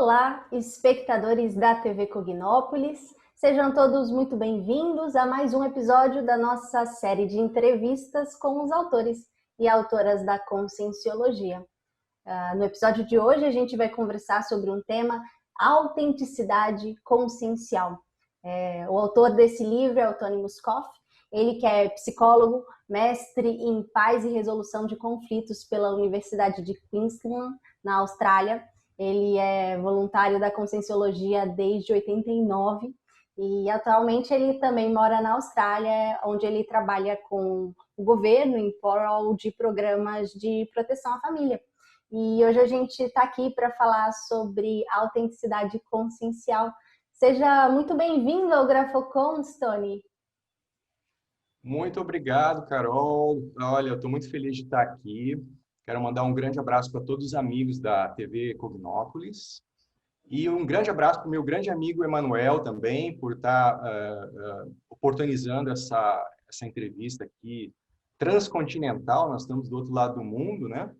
Olá, espectadores da TV Cognópolis. Sejam todos muito bem-vindos a mais um episódio da nossa série de entrevistas com os autores e autoras da Conscienciologia. No episódio de hoje, a gente vai conversar sobre um tema: autenticidade consciencial. O autor desse livro é o Tony Moscoff. Ele que é psicólogo, mestre em paz e resolução de conflitos pela Universidade de Queensland, na Austrália. Ele é voluntário da Conscienciologia desde 89 e atualmente ele também mora na Austrália, onde ele trabalha com o governo em prol de programas de proteção à família. E hoje a gente está aqui para falar sobre autenticidade consciencial. Seja muito bem-vindo ao Grafocons, Tony. Muito obrigado, Carol. Olha, eu estou muito feliz de estar aqui. Quero mandar um grande abraço para todos os amigos da TV Cognópolis e um grande abraço para o meu grande amigo Emanuel também, por estar oportunizando essa entrevista aqui transcontinental. Nós estamos do outro lado do mundo, né?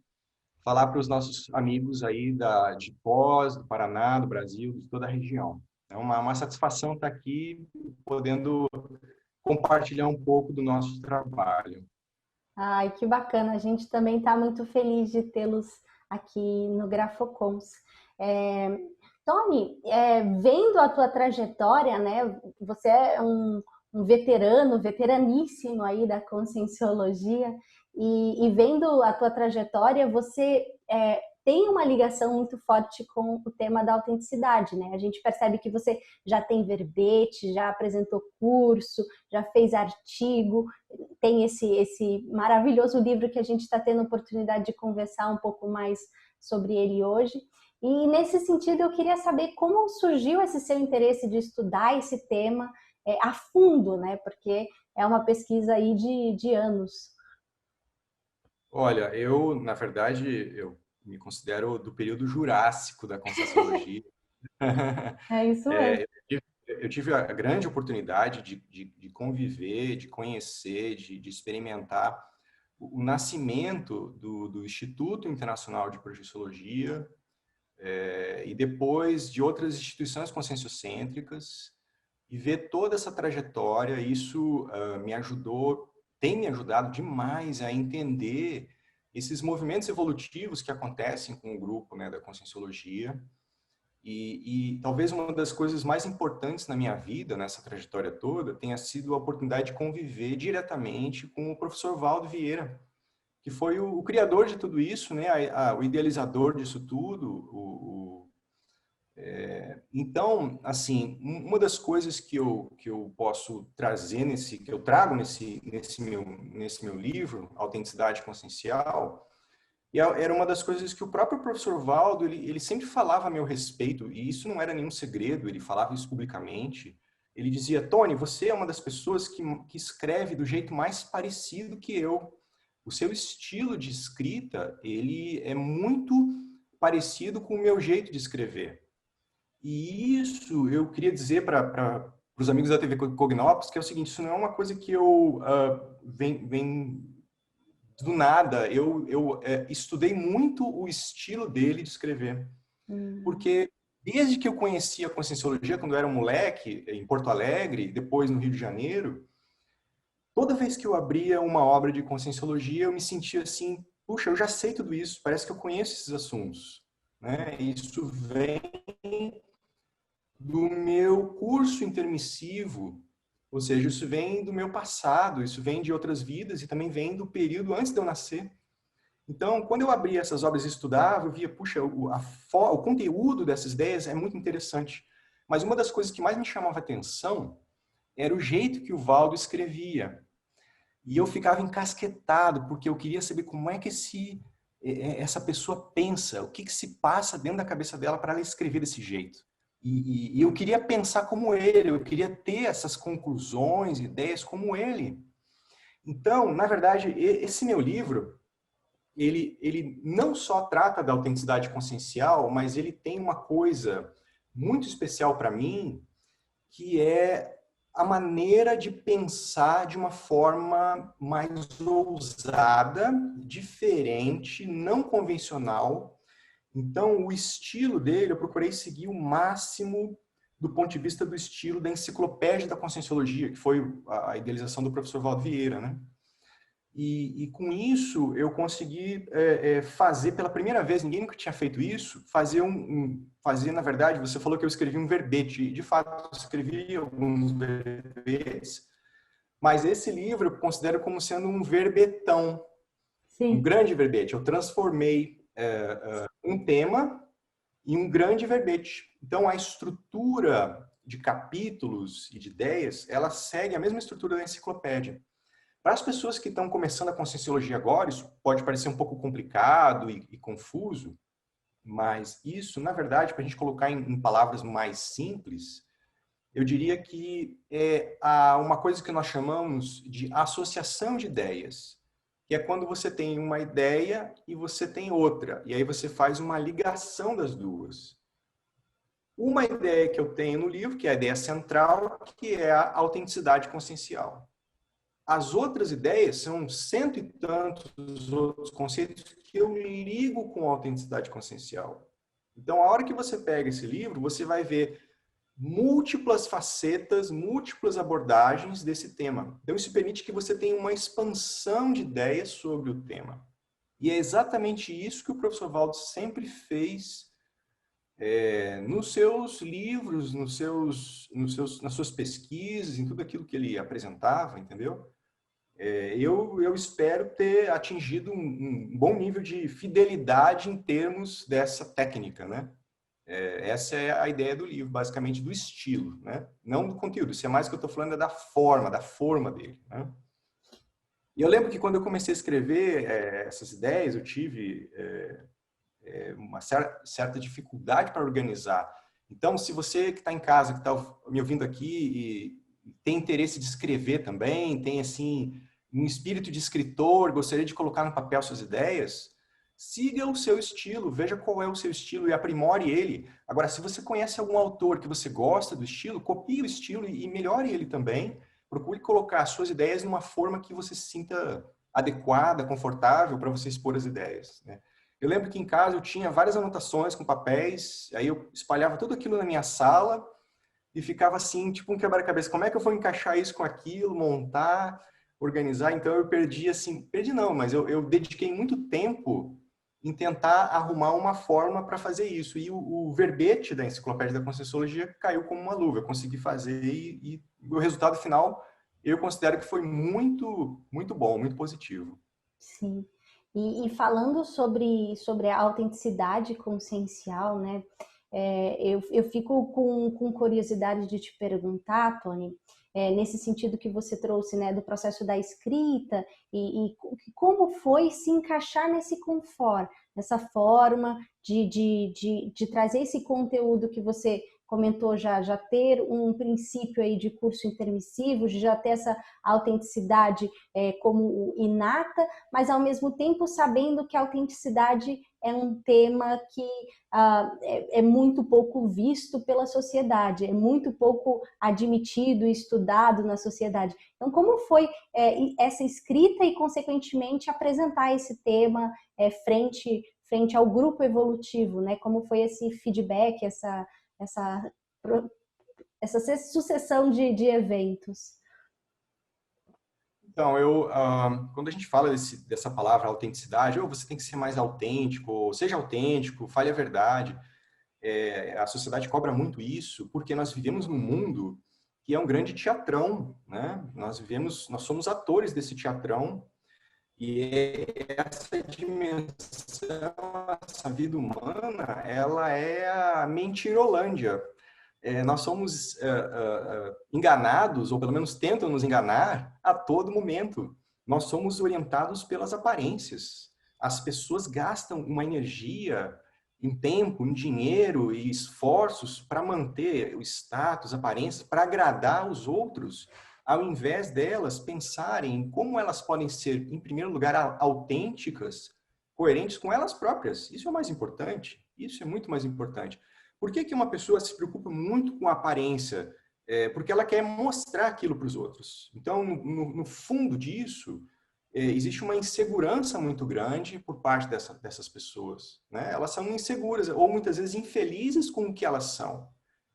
Falar para os nossos amigos aí de Foz, do Paraná, do Brasil, de toda a região. É uma satisfação estar aqui, podendo compartilhar um pouco do nosso trabalho. Ai, que bacana. A gente também está muito feliz de tê-los aqui no Grafocons. Tony, vendo a tua trajetória, né? Você é um veteraníssimo aí da Conscienciologia, e vendo a tua trajetória, você tem uma ligação muito forte com o tema da autenticidade, né? A gente percebe que você já tem verbete, já apresentou curso, já fez artigo, tem esse maravilhoso livro que a gente está tendo a oportunidade de conversar um pouco mais sobre ele hoje. E nesse sentido eu queria saber como surgiu esse seu interesse de estudar esse tema a fundo, né? Porque é uma pesquisa aí de anos. Olha, na verdade, eu me considero do período jurássico da Conscienciologia. É isso mesmo. Eu tive a grande oportunidade de conviver, de conhecer, de experimentar o nascimento do Instituto Internacional de Projeciologia e depois de outras instituições conscienciocêntricas e ver toda essa trajetória. Isso tem me ajudado demais a entender esses movimentos evolutivos que acontecem com o grupo, né, da Conscienciologia. E talvez uma das coisas mais importantes na minha vida, nessa trajetória toda, tenha sido a oportunidade de conviver diretamente com o professor Valdo Vieira, que foi o criador de tudo isso, né? O idealizador disso tudo. Então, assim, uma das coisas que eu posso trazer que eu trago nesse meu livro, Autenticidade Consciencial, e era uma das coisas que o próprio professor Valdo, ele sempre falava a meu respeito, e isso não era nenhum segredo, ele falava isso publicamente. Ele dizia: Tony, você é uma das pessoas que escreve do jeito mais parecido que eu. O seu estilo de escrita, ele é muito parecido com o meu jeito de escrever. E isso eu queria dizer para os amigos da TV Cognópolis, que é o seguinte: isso não é uma coisa que eu vem do nada. Eu estudei muito o estilo dele de escrever. Porque desde que eu conheci a Conscienciologia, quando eu era um moleque, em Porto Alegre, depois no Rio de Janeiro, toda vez que eu abria uma obra de Conscienciologia, eu me sentia assim: puxa, eu já sei tudo isso, parece que eu conheço esses assuntos. Né? Isso vem do meu curso intermissivo, ou seja, isso vem do meu passado, isso vem de outras vidas e também vem do período antes de eu nascer. Então, quando eu abria essas obras e estudava, eu via, puxa, o conteúdo dessas ideias é muito interessante. Mas uma das coisas que mais me chamava a atenção era o jeito que o Valdo escrevia. E eu ficava encasquetado, porque eu queria saber como é que essa pessoa pensa, o que se passa dentro da cabeça dela para ela escrever desse jeito. E eu queria pensar como ele, eu queria ter essas conclusões, ideias como ele. Então, na verdade, esse meu livro, ele não só trata da autenticidade consciencial, mas ele tem uma coisa muito especial para mim, que é a maneira de pensar de uma forma mais ousada, diferente, não convencional, Então, o estilo dele, eu procurei seguir o máximo do ponto de vista do estilo da Enciclopédia da Conscienciologia, que foi a idealização do professor Valdo Vieira, né? E com isso, eu consegui fazer pela primeira vez, ninguém nunca tinha feito isso, fazer, na verdade, você falou que eu escrevi um verbete, de fato, eu escrevi alguns verbetes, mas esse livro eu considero como sendo um verbetão, um Sim. grande verbete. Eu transformei um tema em um grande verbete. Então, a estrutura de capítulos e de ideias, ela segue a mesma estrutura da enciclopédia. Para as pessoas que estão começando a Conscienciologia agora, isso pode parecer um pouco complicado e confuso, mas isso, na verdade, para a gente colocar em palavras mais simples, eu diria que é uma coisa que nós chamamos de associação de ideias, que é quando você tem uma ideia e você tem outra, e aí você faz uma ligação das duas. Uma ideia que eu tenho no livro, que é a ideia central, que é a autenticidade consciencial. As outras ideias são cento e tantos outros conceitos que eu ligo com a autenticidade consciencial. Então, a hora que você pega esse livro, você vai ver múltiplas facetas, múltiplas abordagens desse tema. Então, isso permite que você tenha uma expansão de ideias sobre o tema. E é exatamente isso que o professor Valdo sempre fez nos seus livros, nas suas pesquisas, em tudo aquilo que ele apresentava, entendeu? Eu espero ter atingido um bom nível de fidelidade em termos dessa técnica, né? Essa é a ideia do livro, basicamente, do estilo, né? Não do conteúdo. Isso é mais que eu estou falando é da forma dele, né? E eu lembro que quando eu comecei a escrever essas ideias, eu tive uma certa dificuldade para organizar. Então, se você que está em casa, que está me ouvindo aqui e tem interesse de escrever também, tem assim um espírito de escritor, gostaria de colocar no papel suas ideias, siga o seu estilo, veja qual é o seu estilo e aprimore ele. Agora, se você conhece algum autor que você gosta do estilo, copie o estilo e melhore ele também. Procure colocar as suas ideias numa forma que você se sinta adequada, confortável para você expor as ideias, né? Eu lembro que em casa eu tinha várias anotações com papéis, aí eu espalhava tudo aquilo na minha sala e ficava assim, tipo um quebra-cabeça. Como é que eu vou encaixar isso com aquilo, montar, organizar? Então eu perdi assim, perdi não, mas eu dediquei muito tempo em tentar arrumar uma forma para fazer isso. E o verbete da Enciclopédia da Conscienciologia caiu como uma luva. Eu consegui fazer e o resultado final eu considero que foi muito, muito bom, muito positivo. Sim. E falando sobre a autenticidade consciencial, né? Eu fico com curiosidade de te perguntar, Tony, nesse sentido que você trouxe, né, do processo da escrita e como foi se encaixar nesse confort, nessa forma de trazer esse conteúdo que você comentou já ter um princípio aí de curso intermissivo, de já ter essa autenticidade como inata, mas ao mesmo tempo sabendo que a autenticidade é um tema que é muito pouco visto pela sociedade, é muito pouco admitido e estudado na sociedade. Então, como foi essa escrita e, consequentemente, apresentar esse tema frente ao grupo evolutivo, né? Como foi esse feedback, essa, essa sucessão de eventos? Então, quando a gente fala dessa palavra autenticidade, ou você tem que ser mais autêntico, ou seja autêntico, fale a verdade. A sociedade cobra muito isso, porque nós vivemos num mundo que é um grande teatrão, né? Nós somos atores desse teatrão, e essa dimensão, essa vida humana, ela é a mentirolândia. Nós somos enganados, ou pelo menos tentam nos enganar, a todo momento. Nós somos orientados pelas aparências. As pessoas gastam uma energia, em tempo, em dinheiro e esforços para manter o status, aparências, para agradar os outros, ao invés delas pensarem em como elas podem ser, em primeiro lugar, autênticas, coerentes com elas próprias. Isso é o mais importante. Isso é muito mais importante. Por que uma pessoa se preocupa muito com a aparência? Porque ela quer mostrar aquilo para os outros. Então, no fundo disso, existe uma insegurança muito grande por parte dessas pessoas, né? Elas são inseguras ou muitas vezes infelizes com o que elas são.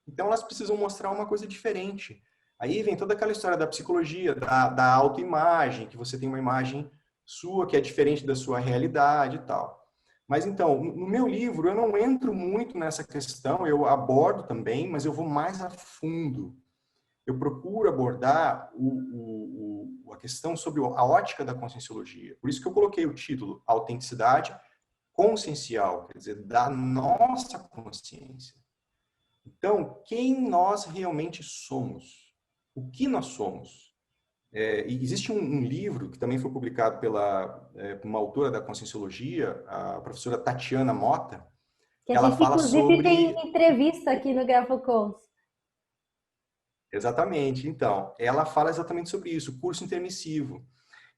Então elas precisam mostrar uma coisa diferente. Aí vem toda aquela história da psicologia, da autoimagem, que você tem uma imagem sua que é diferente da sua realidade e tal. Mas então, no meu livro eu não entro muito nessa questão, eu abordo também, mas eu vou mais a fundo. Eu procuro abordar a questão sobre a ótica da conscienciologia. Por isso que eu coloquei o título Autenticidade Consciencial, quer dizer, da nossa consciência. Então, quem nós realmente somos? O que nós somos? Existe um livro que também foi publicado pela uma autora da conscienciologia, a professora Tatiana Mota. Que a Ela gente, fala inclusive, tem sobre... entrevista aqui no GrafoCons. Exatamente. Então, ela fala exatamente sobre isso, curso intermissivo.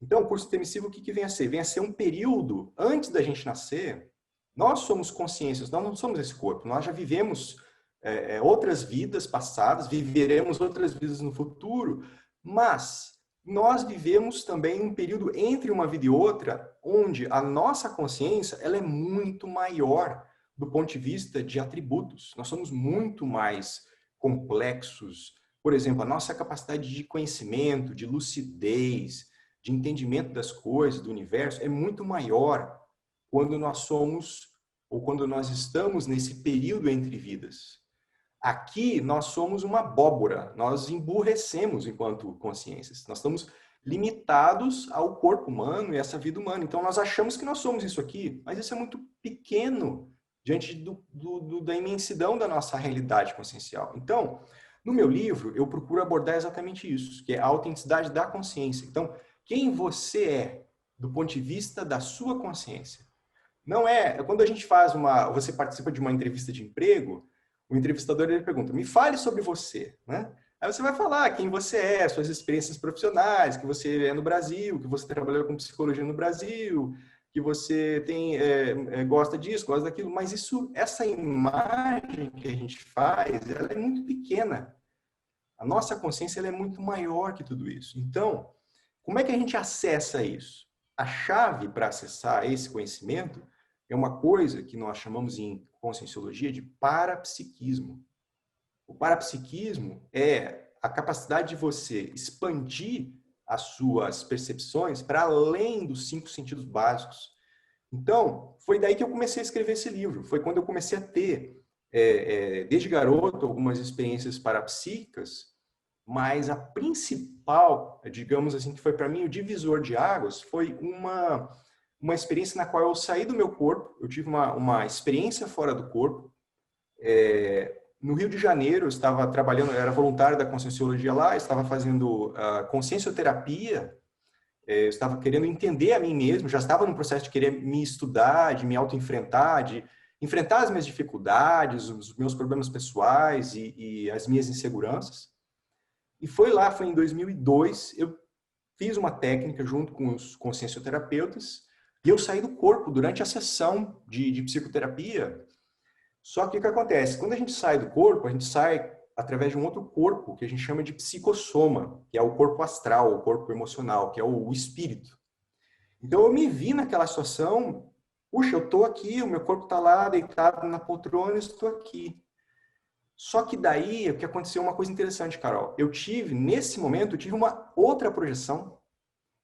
Então, o curso intermissivo, o que vem a ser? Vem a ser um período antes da gente nascer. Nós somos consciências, nós não somos esse corpo. Nós já vivemos outras vidas passadas, viveremos outras vidas no futuro, mas nós vivemos também um período entre uma vida e outra, onde a nossa consciência ela é muito maior do ponto de vista de atributos. Nós somos muito mais complexos. Por exemplo, a nossa capacidade de conhecimento, de lucidez, de entendimento das coisas, do universo, é muito maior quando nós somos ou quando nós estamos nesse período entre vidas. Aqui nós somos uma abóbora, nós emburrecemos enquanto consciências. Nós estamos limitados ao corpo humano e essa vida humana. Então nós achamos que nós somos isso aqui, mas isso é muito pequeno diante da imensidão da nossa realidade consciencial. Então, no meu livro, eu procuro abordar exatamente isso, que é a autenticidade da consciência. Então, quem você é do ponto de vista da sua consciência. Não quando a gente você participa de uma entrevista de emprego, o entrevistador ele pergunta: "Me fale sobre você", né? Aí você vai falar quem você é, suas experiências profissionais, que você é no Brasil, que você trabalhou com psicologia no Brasil, que você gosta disso, gosta daquilo, mas essa imagem que a gente faz, ela é muito pequena. A nossa consciência ela é muito maior que tudo isso. Então, como é que a gente acessa isso? A chave para acessar esse conhecimento é uma coisa que nós chamamos em conscienciologia de parapsiquismo. O parapsiquismo é a capacidade de você expandir as suas percepções para além dos 5 sentidos básicos. Então, foi daí que eu comecei a escrever esse livro. Foi quando eu comecei a ter, desde garoto, algumas experiências parapsíquicas, mas a principal, digamos assim, que foi para mim o divisor de águas, foi uma experiência na qual eu saí do meu corpo, eu tive uma experiência fora do corpo. No Rio de Janeiro, eu estava trabalhando, eu era voluntário da Conscienciologia lá, estava fazendo consciencioterapia, eu estava querendo entender a mim mesmo, já estava no processo de querer me estudar, de me auto-enfrentar, de enfrentar as minhas dificuldades, os meus problemas pessoais e as minhas inseguranças. E foi em 2002, eu fiz uma técnica junto com os consciencioterapeutas e eu saí do corpo durante a sessão de psicoterapia. Só que o que acontece? Quando a gente sai do corpo, a gente sai através de um outro corpo que a gente chama de psicossoma, que é o corpo astral, o corpo emocional, que é o espírito. Então eu me vi naquela situação, puxa, eu estou aqui, o meu corpo está lá deitado na poltrona, eu estou aqui. Só que daí, o que aconteceu uma coisa interessante, Carol. Nesse momento, eu tive uma outra projeção.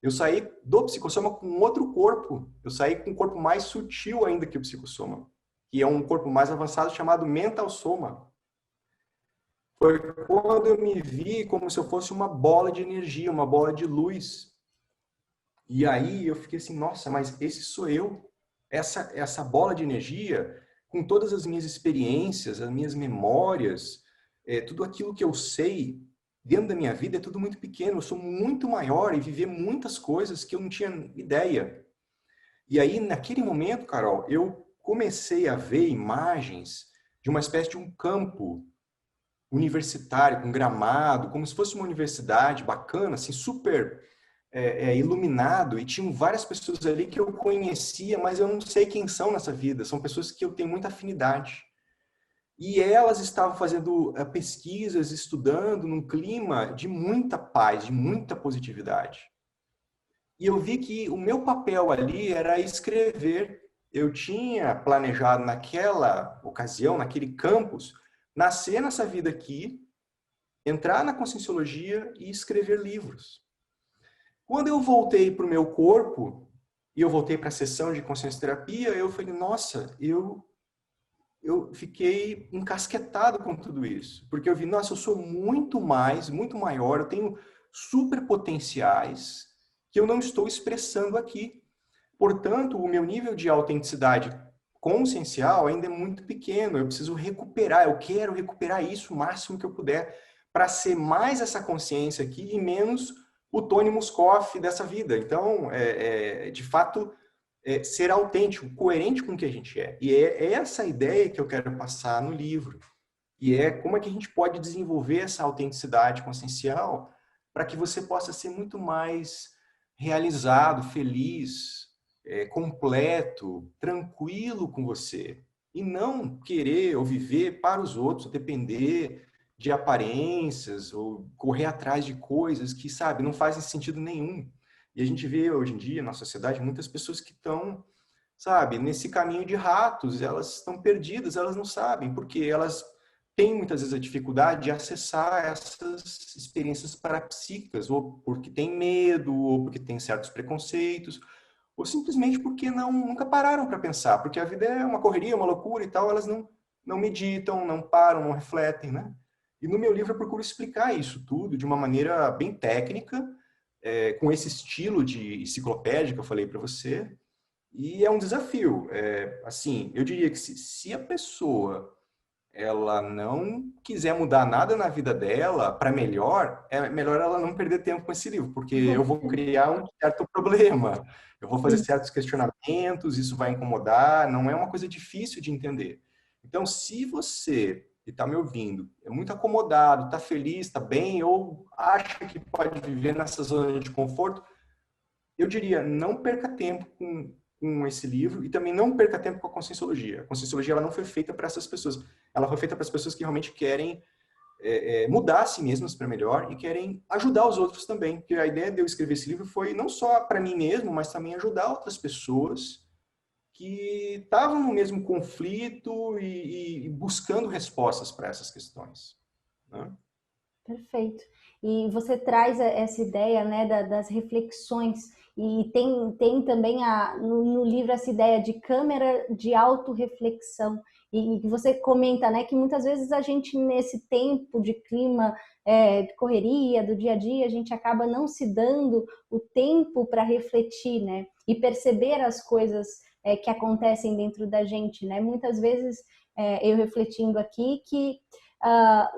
Eu saí do psicossoma com outro corpo. Eu saí com um corpo mais sutil ainda que o psicossoma, que é um corpo mais avançado chamado mental soma. Foi quando eu me vi como se eu fosse uma bola de energia, uma bola de luz. E aí eu fiquei assim, nossa, mas esse sou eu. Essa bola de energia, com todas as minhas experiências, as minhas memórias, tudo aquilo que eu sei dentro da minha vida é tudo muito pequeno. Eu sou muito maior e viver muitas coisas que eu não tinha ideia. E aí, naquele momento, Carol, eu comecei a ver imagens de uma espécie de um campo universitário, com gramado, como se fosse uma universidade bacana, assim, super iluminado, e tinham várias pessoas ali que eu conhecia, mas eu não sei quem são nessa vida. São pessoas que eu tenho muita afinidade. E elas estavam fazendo pesquisas, estudando num clima de muita paz, de muita positividade. E eu vi que o meu papel ali era escrever. Eu tinha planejado naquela ocasião, naquele campus, nascer nessa vida aqui, entrar na Conscienciologia e escrever livros. Quando eu voltei para o meu corpo, e eu voltei para a sessão de consciência terapia, eu falei, nossa, eu fiquei encasquetado com tudo isso. Porque eu vi, nossa, eu sou muito mais, muito maior, eu tenho super potenciais que eu não estou expressando aqui. Portanto, o meu nível de autenticidade consciencial ainda é muito pequeno. Eu preciso recuperar, eu quero recuperar isso o máximo que eu puder para ser mais essa consciência aqui e menos o Tony Muscoff dessa vida. Então, de fato, ser autêntico, coerente com o que a gente é. E é essa ideia que eu quero passar no livro. E é como é que a gente pode desenvolver essa autenticidade consciencial para que você possa ser muito mais realizado, feliz, completo, tranquilo com você. E não querer ou viver para os outros, depender de aparências ou correr atrás de coisas que, sabe, não fazem sentido nenhum. E a gente vê hoje em dia na sociedade muitas pessoas que estão, sabe, nesse caminho de ratos, elas estão perdidas, elas não sabem, porque elas têm muitas vezes a dificuldade de acessar essas experiências parapsíquicas, ou porque tem medo, ou porque tem certos preconceitos, ou simplesmente porque nunca pararam para pensar, porque a vida é uma correria, uma loucura e tal, elas não meditam, não param, não refletem, né? E no meu livro eu procuro explicar isso tudo de uma maneira bem técnica, com esse estilo de enciclopédia que eu falei para você, e é um desafio. Assim, eu diria que se a pessoa ela não quiser mudar nada na vida dela para melhor, é melhor ela não perder tempo com esse livro, porque eu vou criar um certo problema, eu vou fazer Sim. certos questionamentos, isso vai incomodar, não é uma coisa difícil de entender. Então, se você que está me ouvindo é muito acomodado, está feliz, está bem, ou acha que pode viver nessa zona de conforto, eu diria, não perca tempo com esse livro e também não perca tempo com a Conscienciologia. A Conscienciologia ela não foi feita para essas pessoas. Ela foi feita para as pessoas que realmente querem mudar a si mesmas para melhor e querem ajudar os outros também. Porque a ideia de eu escrever esse livro foi não só para mim mesmo, mas também ajudar outras pessoas que estavam no mesmo conflito e buscando respostas para essas questões, né? Perfeito. E você traz essa ideia, né, das reflexões, e tem também no livro essa ideia de câmera de autorreflexão, e você comenta, né, que muitas vezes a gente, nesse tempo de clima de correria, do dia a dia, a gente acaba não se dando o tempo para refletir, né, e perceber as coisas que acontecem dentro da gente, né? Muitas vezes eu refletindo aqui que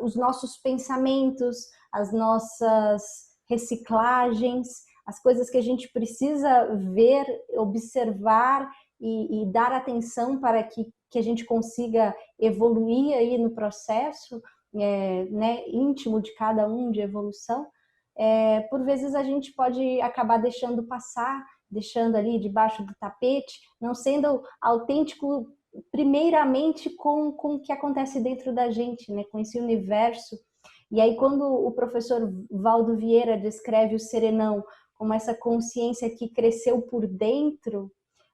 os nossos pensamentos, as nossas reciclagens, as coisas que a gente precisa ver, observar e dar atenção para que a gente consiga evoluir aí no processo né, íntimo de cada um de evolução. Por vezes a gente pode acabar deixando passar, deixando ali debaixo do tapete, não sendo autêntico primeiramente com o que acontece dentro da gente, né? Com esse universo. E aí, quando o professor Valdo Vieira descreve o serenão como essa consciência que cresceu por dentro,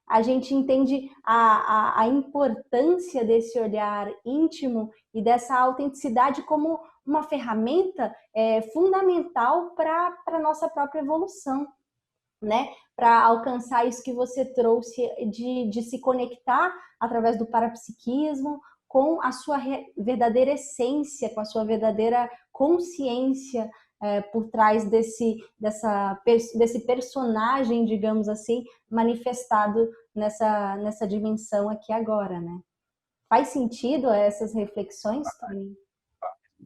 a gente entende a importância desse olhar íntimo e dessa autenticidade como uma ferramenta fundamental para a nossa própria evolução, né? Para alcançar isso que você trouxe de se conectar através do parapsiquismo com a sua verdadeira essência, com a sua verdadeira consciência por trás desse personagem, digamos assim, manifestado nessa dimensão aqui agora, né? Faz sentido essas reflexões, Tony?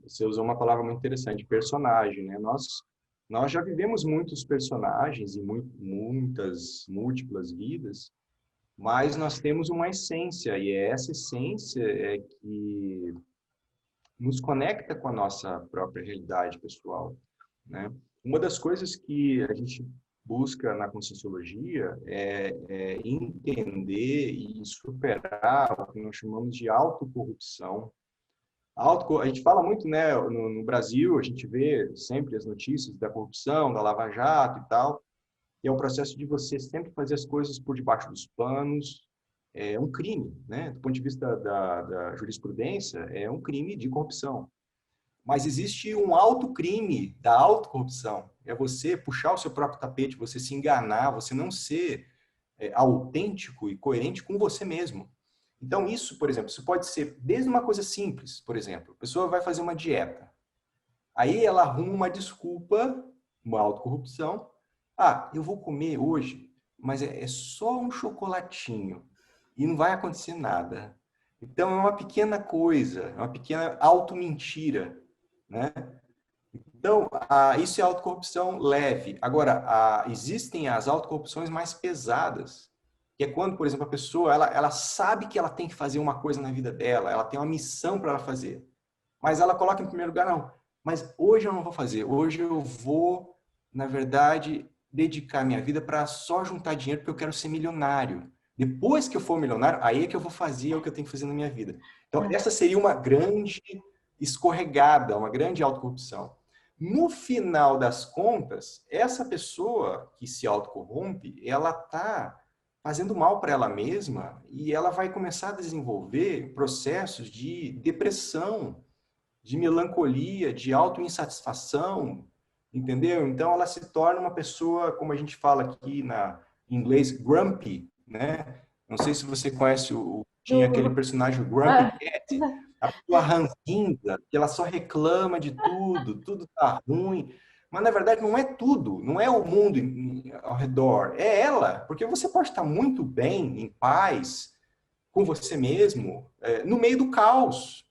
Você usou uma palavra muito interessante, personagem, né? Nós já vivemos muitos personagens e muitas múltiplas vidas, mas nós temos uma essência, e é essa essência que nos conecta com a nossa própria realidade pessoal, né? Uma das coisas que a gente busca na Conscienciologia é entender e superar o que nós chamamos de autocorrupção. A gente fala muito, né, no Brasil, a gente vê sempre as notícias da corrupção, da Lava Jato e tal, que é o processo de você sempre fazer as coisas por debaixo dos panos. É um crime, né? Do ponto de vista da jurisprudência, é um crime de corrupção. Mas existe um autocrime da autocorrupção. É você puxar o seu próprio tapete, você se enganar, você não ser autêntico e coerente com você mesmo. Então, isso, por exemplo, isso pode ser desde uma coisa simples, por exemplo, a pessoa vai fazer uma dieta. Aí ela arruma uma desculpa, uma autocorrupção. Ah, eu vou comer hoje, mas é só um chocolatinho e não vai acontecer nada. Então, é uma pequena coisa, é uma pequena auto-mentira, né? Então, isso é autocorrupção leve. Agora, existem as autocorrupções mais pesadas, que é quando, por exemplo, a pessoa ela sabe que ela tem que fazer uma coisa na vida dela, ela tem uma missão para ela fazer, mas ela coloca em primeiro lugar, não, mas hoje eu não vou fazer, hoje eu vou, na verdade, dedicar minha vida para só juntar dinheiro porque eu quero ser milionário. Depois que eu for milionário, aí é que eu vou fazer o que eu tenho que fazer na minha vida. Então, essa seria uma grande escorregada, uma grande autocorrupção. No final das contas, essa pessoa que se autocorrompe, ela está fazendo mal para ela mesma e ela vai começar a desenvolver processos de depressão, de melancolia, de autoinsatisfação, entendeu? Então ela se torna uma pessoa, como a gente fala aqui em inglês, grumpy, né? Não sei se você conhece tinha aquele personagem Grumpy Cat, a pessoa ranzinza, que ela só reclama de tudo, tudo tá ruim. Mas na verdade não é tudo, não é o mundo ao redor, é ela, porque você pode estar muito bem, em paz, com você mesmo, no meio do caos.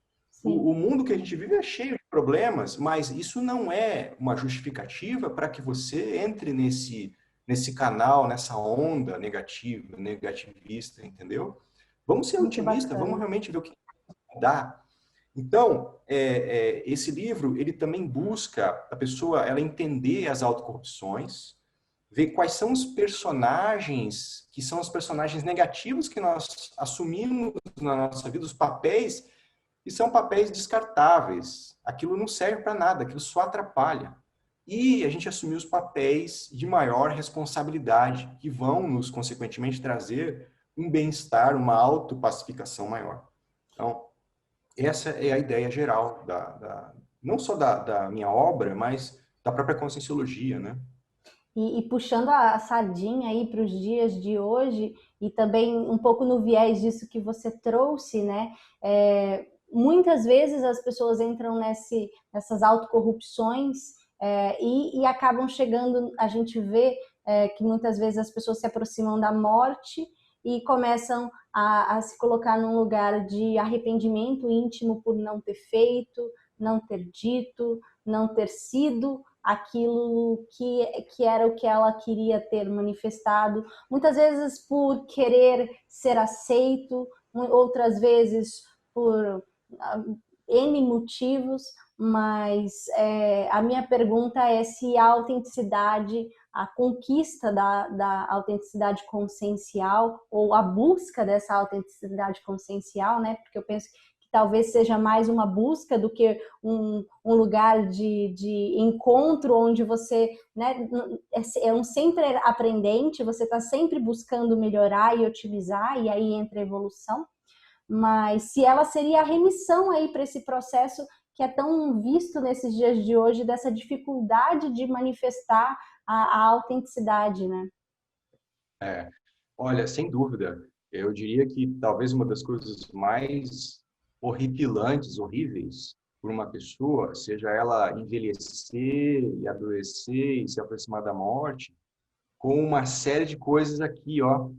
O mundo que a gente vive é cheio de problemas, mas isso não é uma justificativa para que você entre nesse canal, nessa onda negativa, negativista, entendeu? Vamos ser otimistas, vamos realmente ver o que dá. Então, esse livro, ele também busca a pessoa, ela entender as autocorrupções, ver quais são os personagens, que são os personagens negativos que nós assumimos na nossa vida, os papéis, que são papéis descartáveis. Aquilo não serve para nada, aquilo só atrapalha. E a gente assumir os papéis de maior responsabilidade, que vão nos, consequentemente, trazer um bem-estar, uma autopacificação maior. Então, essa é a ideia geral, não só da minha obra, mas da própria conscienciologia, né? E puxando a sardinha aí para os dias de hoje, e também um pouco no viés disso que você trouxe, né? Muitas vezes as pessoas entram nessas autocorrupções e acabam chegando, a gente vê que muitas vezes as pessoas se aproximam da morte e começam a se colocar num lugar de arrependimento íntimo por não ter feito, não ter dito, não ter sido aquilo que era o que ela queria ter manifestado, muitas vezes por querer ser aceito, outras vezes por N motivos, mas a minha pergunta é se a autenticidade, a conquista da autenticidade consciencial ou a busca dessa autenticidade consciencial, né? Porque eu penso que talvez seja mais uma busca do que um lugar de encontro onde você, né, é um sempre aprendente, você está sempre buscando melhorar e otimizar, e aí entra a evolução. Mas se ela seria a remissão aí para esse processo que é tão visto nesses dias de hoje, dessa dificuldade de manifestar a autenticidade, né? Olha, sem dúvida, eu diria que talvez uma das coisas mais horripilantes, horríveis, por uma pessoa, seja ela envelhecer e adoecer e se aproximar da morte, com uma série de coisas aqui, ó,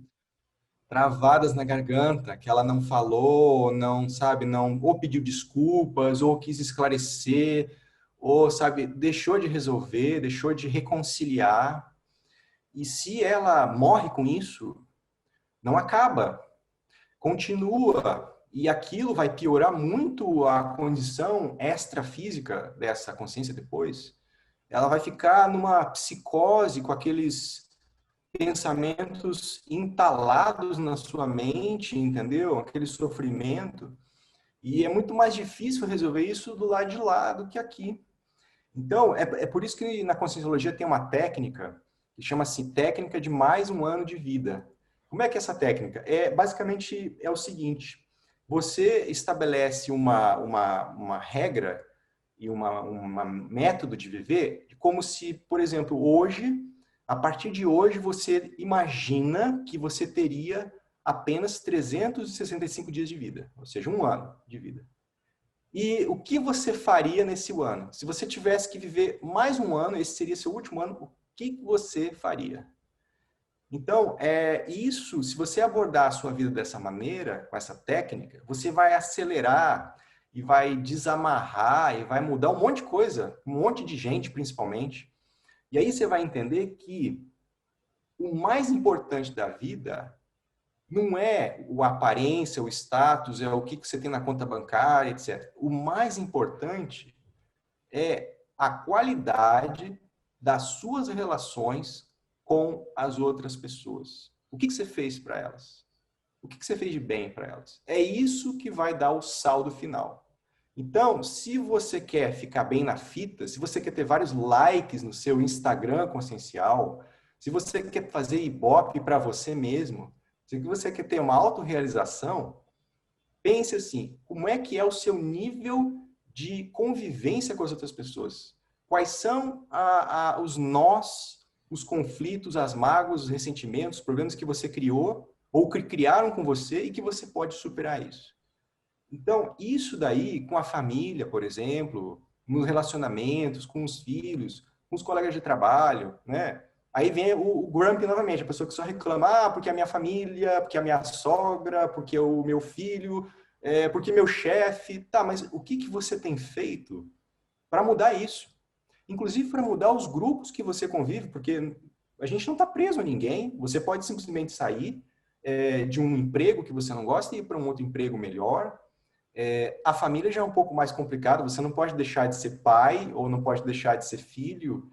travadas na garganta, que ela não falou, não, sabe, não, ou pediu desculpas, ou quis esclarecer, ou, sabe, deixou de resolver, deixou de reconciliar. E se ela morre com isso, não acaba, continua. E aquilo vai piorar muito a condição extrafísica dessa consciência depois. Ela vai ficar numa psicose com aqueles pensamentos entalados na sua mente, entendeu? Aquele sofrimento. E é muito mais difícil resolver isso do lado de lá do que aqui. Então, é por isso que na Conscienciologia tem uma técnica que chama-se técnica de mais um ano de vida. Como é que é essa técnica? Basicamente é o seguinte, você estabelece uma regra e uma método de viver, como se, por exemplo, hoje, a partir de hoje, você imagina que você teria apenas 365 dias de vida, ou seja, um ano de vida. E o que você faria nesse ano? Se você tivesse que viver mais um ano, esse seria seu último ano, o que você faria? Então, isso, se você abordar a sua vida dessa maneira, com essa técnica, você vai acelerar e vai desamarrar e vai mudar um monte de coisa, um monte de gente, principalmente. E aí você vai entender que o mais importante da vida não é a aparência, o status, é o que você tem na conta bancária, etc. O mais importante é a qualidade das suas relações com as outras pessoas. O que você fez para elas? O que você fez de bem para elas? É isso que vai dar o saldo final. Então, se você quer ficar bem na fita, se você quer ter vários likes no seu Instagram consciencial, se você quer fazer ibope para você mesmo, se você quer ter uma autorrealização, pense assim, como é que é o seu nível de convivência com as outras pessoas? Quais são os nós, os conflitos, as mágoas, os ressentimentos, os problemas que você criou ou que criaram com você e que você pode superar isso? Então, isso daí com a família, por exemplo, nos relacionamentos, com os filhos, com os colegas de trabalho, né? Aí vem o Grumpy novamente, a pessoa que só reclama, porque a minha família, porque a minha sogra, porque o meu filho, porque meu chefe. Tá, mas o que você tem feito para mudar isso? Inclusive para mudar os grupos que você convive, porque a gente não está preso a ninguém, você pode simplesmente sair de um emprego que você não gosta e ir para um outro emprego melhor. A família já é um pouco mais complicado, você não pode deixar de ser pai ou não pode deixar de ser filho,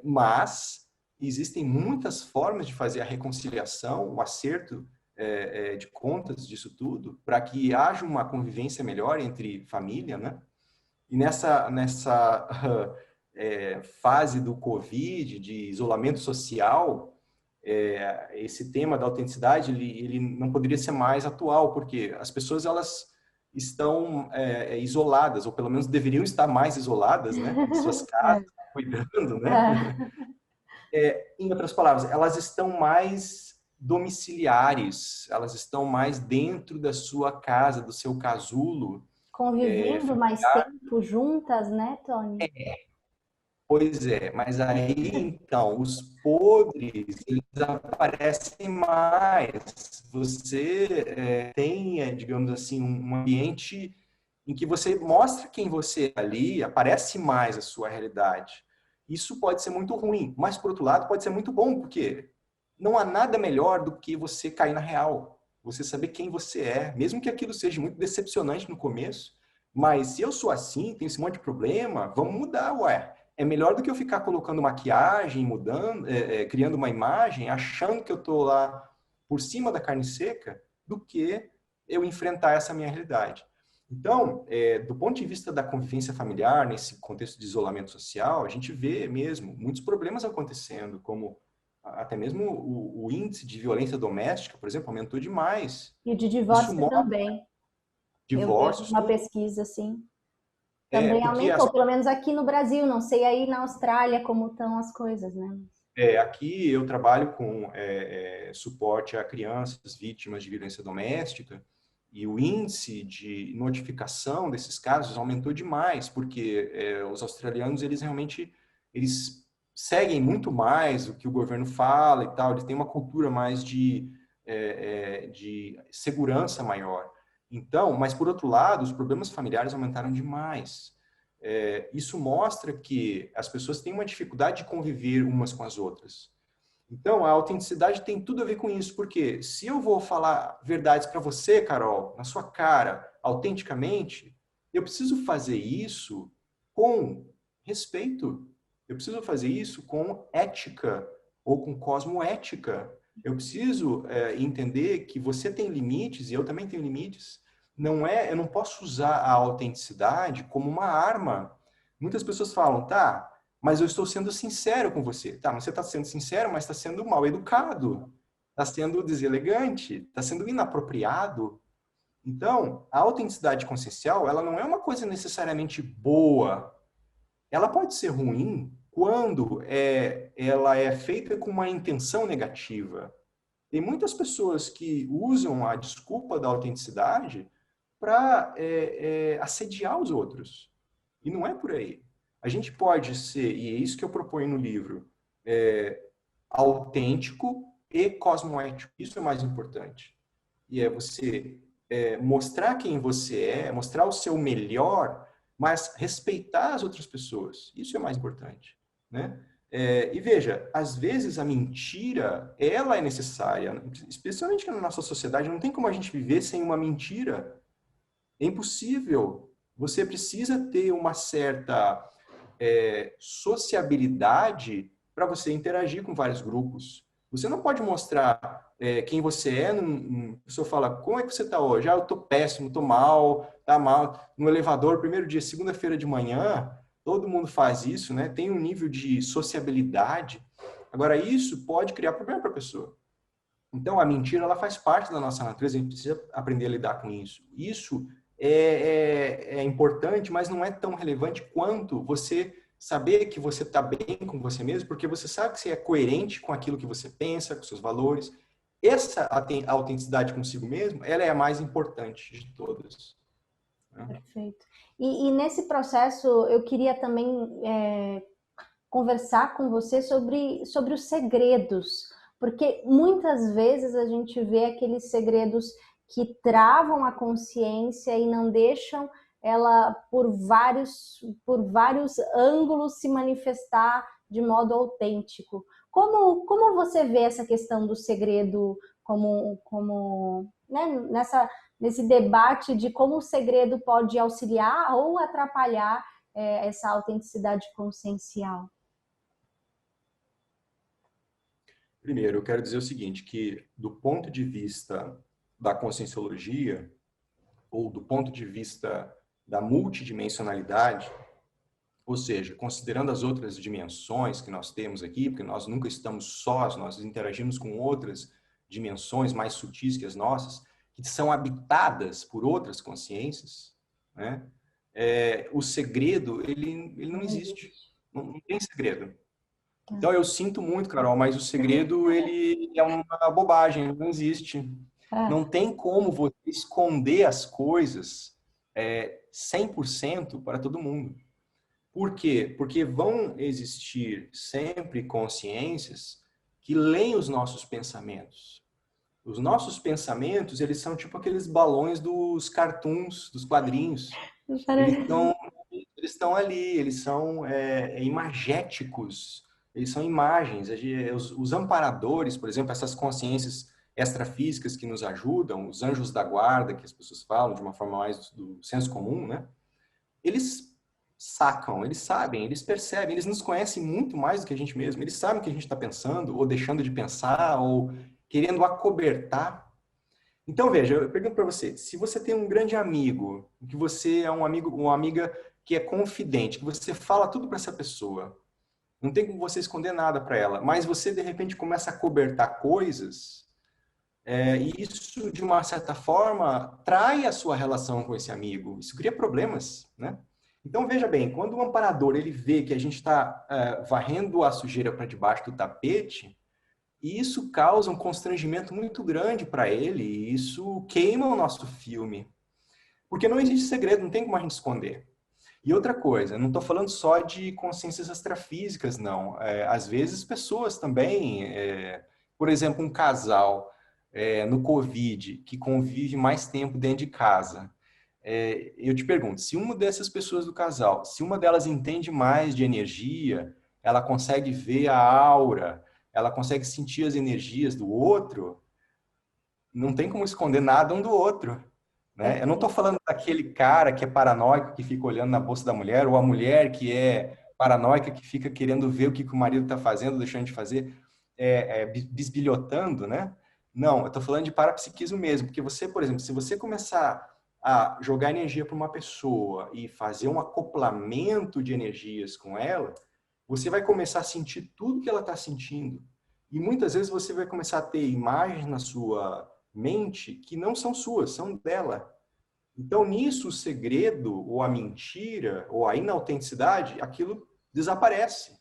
mas existem muitas formas de fazer a reconciliação, o acerto de contas disso tudo, para que haja uma convivência melhor entre família, né? E nessa fase do Covid, de isolamento social, esse tema da autenticidade ele não poderia ser mais atual, porque as pessoas elas estão isoladas, ou pelo menos deveriam estar mais isoladas, né, em suas casas, cuidando, né? Em outras palavras, elas estão mais domiciliares, elas estão mais dentro da sua casa, do seu casulo. Convivendo mais tempo juntas, né, Tony? Pois é, mas aí então os podres eles aparecem mais. Você tem, digamos assim, um ambiente em que você mostra quem você é ali, aparece mais a sua realidade. Isso pode ser muito ruim, mas por outro lado pode ser muito bom, porque não há nada melhor do que você cair na real, você saber quem você é, mesmo que aquilo seja muito decepcionante no começo. Mas se eu sou assim, tenho esse monte de problema, vamos mudar, ué. É melhor do que eu ficar colocando maquiagem, mudando, criando uma imagem, achando que eu estou lá por cima da carne seca, do que eu enfrentar essa minha realidade. Então, do ponto de vista da convivência familiar, nesse contexto de isolamento social, a gente vê mesmo muitos problemas acontecendo, como até mesmo o índice de violência doméstica, por exemplo, aumentou demais. E de Isso divórcio mostra também. Eu vi divórcios, uma tudo. pesquisa assim. Também Porque aumentou, pelo menos aqui no Brasil. Não sei aí na Austrália como estão as coisas, né? aqui eu trabalho com suporte a crianças vítimas de violência doméstica e o índice de notificação desses casos aumentou demais, porque os australianos, eles realmente eles seguem muito mais o que o governo fala e tal, eles têm uma cultura mais de segurança maior. Então, mas por outro lado, os problemas familiares aumentaram demais. Isso mostra que as pessoas têm uma dificuldade de conviver umas com as outras. Então, a autenticidade tem tudo a ver com isso, porque se eu vou falar verdades para você, Carol, na sua cara, autenticamente, eu preciso fazer isso com respeito. Eu preciso fazer isso com ética ou com cosmoética. Eu preciso entender que você tem limites e eu também tenho limites. Eu não posso usar a autenticidade como uma arma. Muitas pessoas falam, tá, mas eu estou sendo sincero com você. Tá, mas você está sendo sincero, mas está sendo mal educado, está sendo deselegante, está sendo inapropriado. Então, a autenticidade consciencial, ela não é uma coisa necessariamente boa. Ela pode ser ruim quando ela é feita com uma intenção negativa. Tem muitas pessoas que usam a desculpa da autenticidade para assediar os outros. E não é por aí. A gente pode ser, e é isso que eu proponho no livro, autêntico e cosmoético. Isso é mais importante. E é você mostrar quem você é, mostrar o seu melhor, mas respeitar as outras pessoas. Isso é mais importante, né? E veja, às vezes a mentira, ela é necessária, especialmente na nossa sociedade, não tem como a gente viver sem uma mentira. É impossível. Você precisa ter uma certa sociabilidade para você interagir com vários grupos. Você não pode mostrar quem você é. A pessoa fala, como é que você está hoje? Ah, eu estou péssimo, estou mal, tá mal. No elevador, primeiro dia, segunda-feira de manhã, todo mundo faz isso, né? Tem um nível de sociabilidade. Agora, isso pode criar problema para a pessoa. Então, a mentira, ela faz parte da nossa natureza, a gente precisa aprender a lidar com isso. Isso é importante, mas não é tão relevante quanto você saber que você está bem com você mesmo, porque você sabe que você é coerente com aquilo que você pensa, com seus valores. Essa autenticidade consigo mesmo, ela é a mais importante de todas. Né? Perfeito. E nesse processo, eu queria também conversar com você sobre os segredos, porque muitas vezes a gente vê aqueles segredos que travam a consciência e não deixam ela por vários ângulos se manifestar de modo autêntico. Como você vê essa questão do segredo como né, nesse debate de como o segredo pode auxiliar ou atrapalhar essa autenticidade consciencial? Primeiro, eu quero dizer o seguinte, que do ponto de vista da conscienciologia, ou do ponto de vista da multidimensionalidade, ou seja, considerando as outras dimensões que nós temos aqui, porque nós nunca estamos sós, nós interagimos com outras dimensões mais sutis que as nossas, que são habitadas por outras consciências, né? O segredo, ele não existe. Não tem segredo. Então, eu sinto muito, Carol, mas o segredo, ele é uma bobagem, ele não existe. Não tem como você esconder as coisas 100% para todo mundo. Por quê? Porque vão existir sempre consciências que leem os nossos pensamentos. Os nossos pensamentos, eles são tipo aqueles balões dos cartoons, dos quadrinhos. Eles estão ali, eles são imagéticos, eles são imagens. Os amparadores, por exemplo, essas consciências extrafísicas que nos ajudam, os anjos da guarda, que as pessoas falam de uma forma mais do senso comum, né? Eles sacam, eles sabem, eles percebem, eles nos conhecem muito mais do que a gente mesmo. Eles sabem o que a gente está pensando, ou deixando de pensar, ou querendo acobertar. Então, veja, eu pergunto para você, se você tem um grande amigo, que você é um amigo, uma amiga que é confidente, que você fala tudo para essa pessoa, não tem como você esconder nada para ela, mas você, de repente, começa a cobertar coisas, e isso, de uma certa forma, trai a sua relação com esse amigo. Isso cria problemas, né? Então, veja bem, quando o amparador ele vê que a gente está varrendo a sujeira para debaixo do tapete, isso causa um constrangimento muito grande para ele, e isso queima o nosso filme. Porque não existe segredo, não tem como a gente esconder. E outra coisa, não estou falando só de consciências extrafísicas, não. Às vezes, pessoas também, por exemplo, um casal no Covid, que convive mais tempo dentro de casa. Eu te pergunto, se uma dessas pessoas do casal, se uma delas entende mais de energia, ela consegue ver a aura, ela consegue sentir as energias do outro, não tem como esconder nada um do outro. Né? Eu não estou falando daquele cara que é paranoico, que fica olhando na bolsa da mulher, ou a mulher que é paranoica, que fica querendo ver o que o marido está fazendo, deixando de fazer, bisbilhotando, né? Não, eu estou falando de parapsiquismo mesmo, porque você, por exemplo, se você começar a jogar energia para uma pessoa e fazer um acoplamento de energias com ela, você vai começar a sentir tudo que ela está sentindo. E muitas vezes você vai começar a ter imagens na sua mente que não são suas, são dela. Então, nisso, o segredo, ou a mentira, ou a inautenticidade, aquilo desaparece.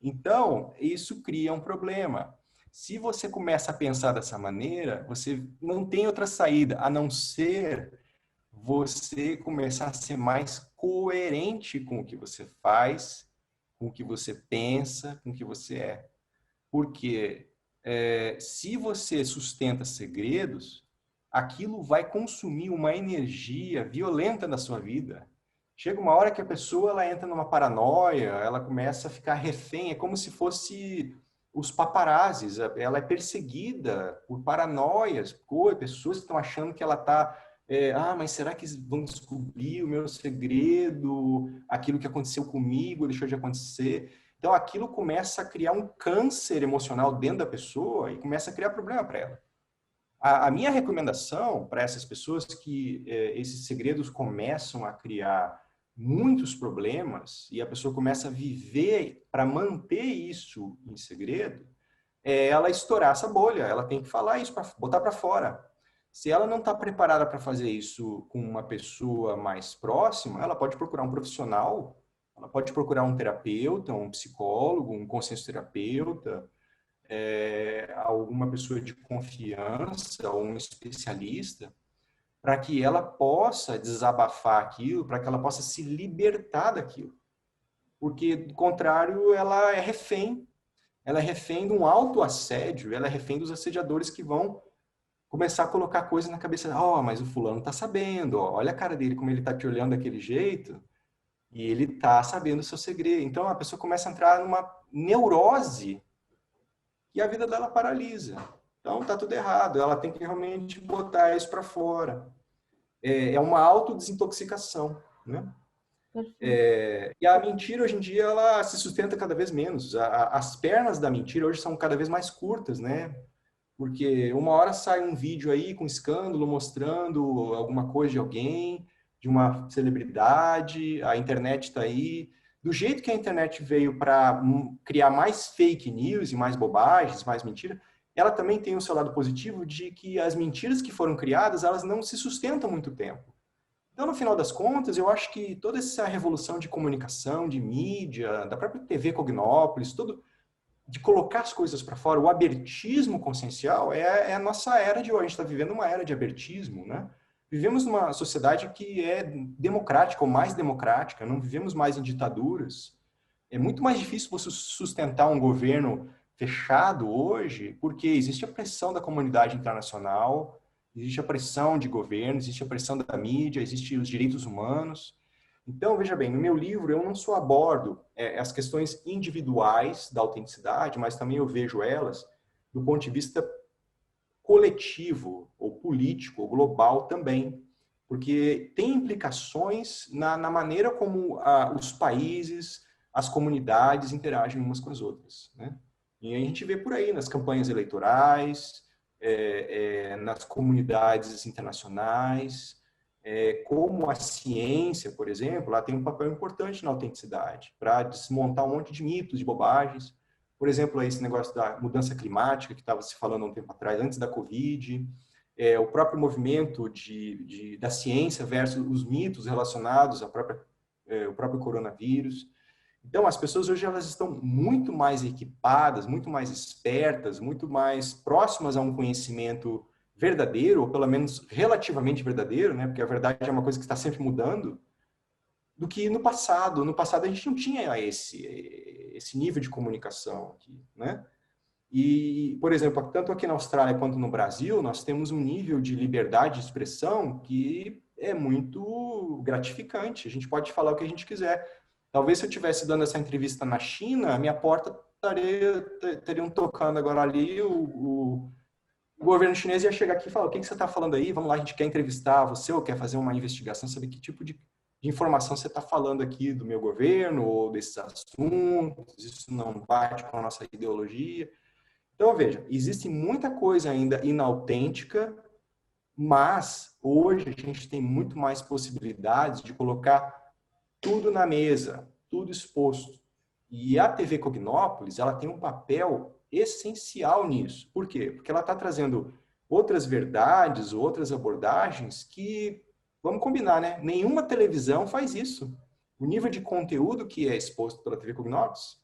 Então, isso cria um problema. Se você começa a pensar dessa maneira, você não tem outra saída, a não ser você começar a ser mais coerente com o que você faz, com o que você pensa, com o que você é. Porque se você sustenta segredos, aquilo vai consumir uma energia violenta na sua vida. Chega uma hora que a pessoa ela entra numa paranoia, ela começa a ficar refém, é como se fosse os paparazzis, ela é perseguida por paranoias, por pessoas que estão achando que ela está mas será que vão descobrir o meu segredo, aquilo que aconteceu comigo, deixou de acontecer? Então, aquilo começa a criar um câncer emocional dentro da pessoa e começa a criar problema para ela. A minha recomendação para essas pessoas que esses segredos começam a criar muitos problemas e a pessoa começa a viver para manter isso em segredo, é ela estourar essa bolha. Ela tem que falar isso, para botar para fora. Se ela não está preparada para fazer isso com uma pessoa mais próxima, ela pode procurar um profissional, ela pode procurar um terapeuta, um psicólogo, um consciencioterapeuta, alguma pessoa de confiança ou um especialista, para que ela possa desabafar aquilo, para que ela possa se libertar daquilo. Porque, do contrário, ela é refém de um autoassédio, ela é refém dos assediadores que vão começar a colocar coisas na cabeça. Mas o fulano tá sabendo, olha a cara dele, como ele tá te olhando daquele jeito, e ele tá sabendo o seu segredo. Então, a pessoa começa a entrar numa neurose e a vida dela paralisa. Então, tá tudo errado. Ela tem que realmente botar isso para fora. É uma autodesintoxicação, né? E a mentira, hoje em dia, ela se sustenta cada vez menos. As pernas da mentira hoje são cada vez mais curtas, né? Porque uma hora sai um vídeo aí com escândalo mostrando alguma coisa de alguém, de uma celebridade, a internet está aí. Do jeito que a internet veio para criar mais fake news e mais bobagens, mais mentira, ela também tem o seu lado positivo de que as mentiras que foram criadas, elas não se sustentam muito tempo. Então, no final das contas, eu acho que toda essa revolução de comunicação, de mídia, da própria TV Cognópolis, tudo de colocar as coisas para fora, o abertismo consciencial é a nossa era de hoje. A gente está vivendo uma era de abertismo, né? Vivemos numa sociedade que é democrática, ou mais democrática, não vivemos mais em ditaduras. É muito mais difícil você sustentar um governo fechado hoje, porque existe a pressão da comunidade internacional, existe a pressão de governo, existe a pressão da mídia, existem os direitos humanos. Então, veja bem, no meu livro eu não só abordo as questões individuais da autenticidade, mas também eu vejo elas do ponto de vista coletivo, ou político, ou global também. Porque tem implicações na maneira como os países, as comunidades interagem umas com as outras, né? E a gente vê por aí nas campanhas eleitorais, nas comunidades internacionais, como a ciência, por exemplo, ela tem um papel importante na autenticidade, para desmontar um monte de mitos, de bobagens. Por exemplo, esse negócio da mudança climática que estava se falando há um tempo atrás, antes da Covid, o próprio movimento da ciência versus os mitos relacionados ao próprio coronavírus. Então, as pessoas hoje elas estão muito mais equipadas, muito mais espertas, muito mais próximas a um conhecimento verdadeiro, ou pelo menos relativamente verdadeiro, né? Porque a verdade é uma coisa que está sempre mudando, do que no passado. No passado a gente não tinha esse nível de comunicação aqui, né? E, por exemplo, tanto aqui na Austrália quanto no Brasil, nós temos um nível de liberdade de expressão que é muito gratificante. A gente pode falar o que a gente quiser. Talvez se eu estivesse dando essa entrevista na China, a minha porta teriam tocando agora ali, o governo chinês ia chegar aqui e falar: o que você está falando aí? Vamos lá, a gente quer entrevistar você ou quer fazer uma investigação, saber que tipo de informação você está falando aqui do meu governo ou desses assuntos, isso não bate com a nossa ideologia. Então, veja, existe muita coisa ainda inautêntica, mas hoje a gente tem muito mais possibilidades de colocar tudo na mesa, tudo exposto. E a TV Cognópolis, ela tem um papel essencial nisso. Por quê? Porque ela está trazendo outras verdades, outras abordagens que, vamos combinar, né? Nenhuma televisão faz isso. O nível de conteúdo que é exposto pela TV Cognópolis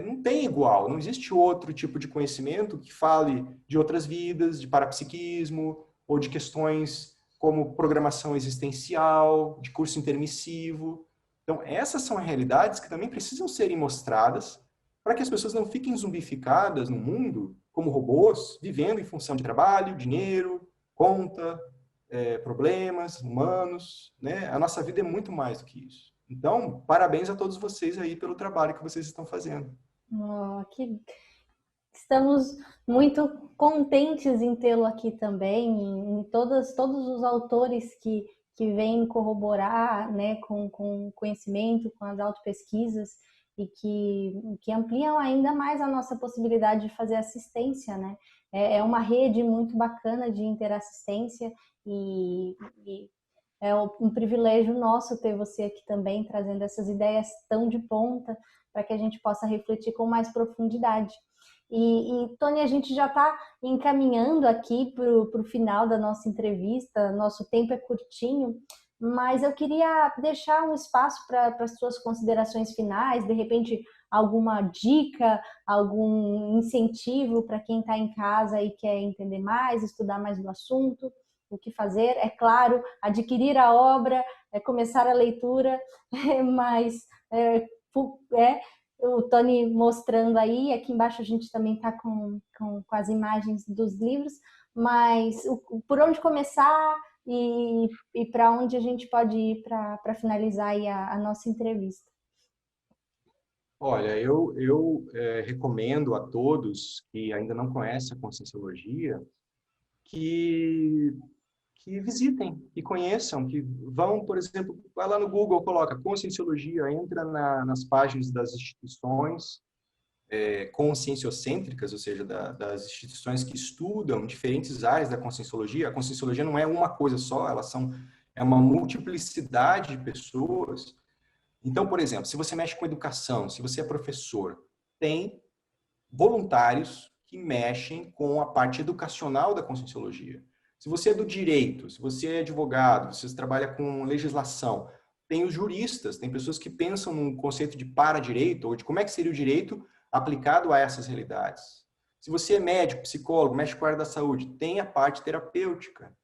não tem igual. Não existe outro tipo de conhecimento que fale de outras vidas, de parapsiquismo, ou de questões como programação existencial, de curso intermissivo. Então, essas são realidades que também precisam serem mostradas para que as pessoas não fiquem zumbificadas no mundo como robôs, vivendo em função de trabalho, dinheiro, conta, problemas humanos, né? A nossa vida é muito mais do que isso. Então, parabéns a todos vocês aí pelo trabalho que vocês estão fazendo. Estamos muito contentes em tê-lo aqui também, em todos os autores que vêm corroborar, né, com conhecimento, com as autopesquisas e que ampliam ainda mais a nossa possibilidade de fazer assistência, né? É uma rede muito bacana de interassistência e é um privilégio nosso ter você aqui também, trazendo essas ideias tão de ponta para que a gente possa refletir com mais profundidade. Tony, a gente já está encaminhando aqui para o final da nossa entrevista, nosso tempo é curtinho, mas eu queria deixar um espaço para as suas considerações finais, de repente alguma dica, algum incentivo para quem está em casa e quer entender mais, estudar mais do assunto, o que fazer. É claro, adquirir a obra, começar a leitura, mas o Tony mostrando aí, aqui embaixo a gente também está com as imagens dos livros, mas por onde começar e para onde a gente pode ir para finalizar aí a nossa entrevista? Olha, eu recomendo a todos que ainda não conhecem a Conscienciologia que visitem, que conheçam, que vão, por exemplo, vai lá no Google, coloca Conscienciologia, entra nas páginas das instituições conscienciocêntricas, ou seja, das instituições que estudam diferentes áreas da Conscienciologia. A Conscienciologia não é uma coisa só, é uma multiplicidade de pessoas. Então, por exemplo, se você mexe com educação, se você é professor, tem voluntários que mexem com a parte educacional da Conscienciologia. Se você é do direito, se você é advogado, se você trabalha com legislação, tem os juristas, tem pessoas que pensam no conceito de para-direito, ou de como é que seria o direito aplicado a essas realidades. Se você é médico, psicólogo, mexe com a área da saúde, tem a parte terapêutica,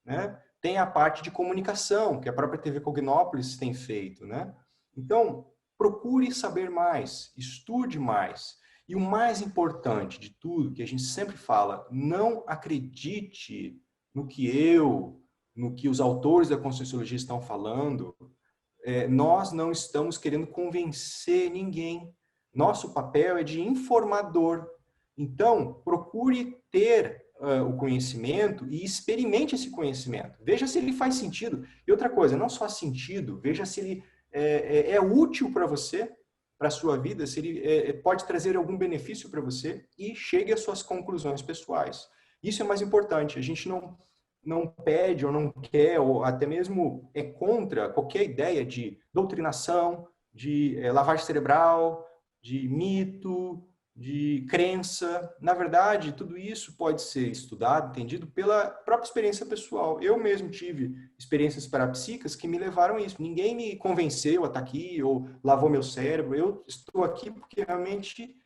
né? Tem a parte de comunicação, que a própria TV Cognópolis tem feito, né? Então, procure saber mais, estude mais. E o mais importante de tudo, que a gente sempre fala, não acredite no que os autores da Conscienciologia estão falando. Nós não estamos querendo convencer ninguém. Nosso papel é de informador. Então, procure ter o conhecimento e experimente esse conhecimento. Veja se ele faz sentido. E outra coisa, não só sentido, veja se ele é útil para você, para a sua vida, se ele pode trazer algum benefício para você e chegue às suas conclusões pessoais. Isso é mais importante. A gente não pede ou não quer, ou até mesmo é contra qualquer ideia de doutrinação, de lavagem cerebral, de mito, de crença. Na verdade, tudo isso pode ser estudado, entendido pela própria experiência pessoal. Eu mesmo tive experiências parapsíquicas que me levaram a isso. Ninguém me convenceu a estar aqui ou lavou meu cérebro. Eu estou aqui porque realmente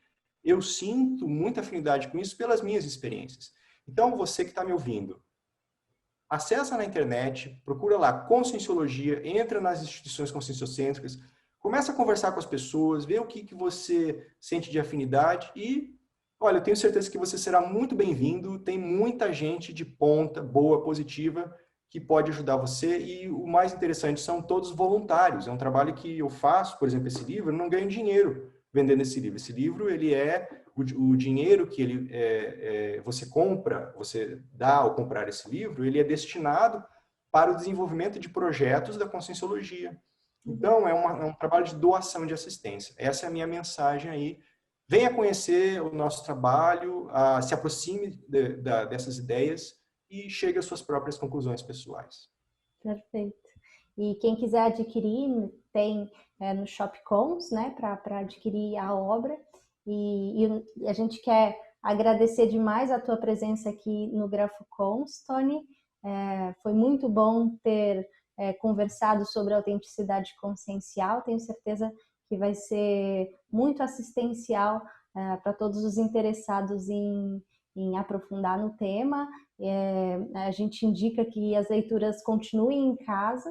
eu sinto muita afinidade com isso pelas minhas experiências. Então, você que está me ouvindo, acessa na internet, procura lá Conscienciologia, entra nas instituições conscienciocêntricas, começa a conversar com as pessoas, vê o que você sente de afinidade e, olha, eu tenho certeza que você será muito bem-vindo. Tem muita gente de ponta, boa, positiva, que pode ajudar você e o mais interessante são todos voluntários. É um trabalho que eu faço, por exemplo, esse livro, eu não ganho dinheiro vendendo esse livro. Esse livro, ele o dinheiro que você compra, você dá ao comprar esse livro, ele é destinado para o desenvolvimento de projetos da Conscienciologia. Então, é um trabalho de doação de assistência. Essa é a minha mensagem aí. Venha conhecer o nosso trabalho, se aproxime dessas ideias e chegue às suas próprias conclusões pessoais. Perfeito. E quem quiser adquirir, tem no Shopcons, né, para adquirir a obra. E a gente quer agradecer demais a tua presença aqui no GrafoCons, Tony. Foi muito bom ter conversado sobre autenticidade consciencial. Tenho certeza que vai ser muito assistencial para todos os interessados em aprofundar no tema. A gente indica que as leituras continuem em casa.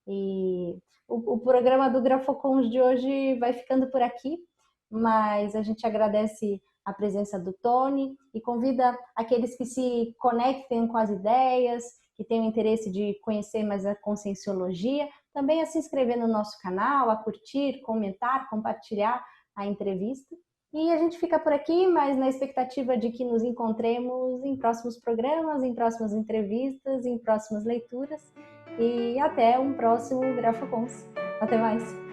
E o programa do GrafoCons de hoje vai ficando por aqui, mas a gente agradece a presença do Tony e convida aqueles que se conectem com as ideias, que tenham interesse de conhecer mais a Conscienciologia, também a se inscrever no nosso canal, a curtir, comentar, compartilhar a entrevista. E a gente fica por aqui, mas na expectativa de que nos encontremos em próximos programas, em próximas entrevistas, em próximas leituras. E até um próximo GrafoCons. Até mais!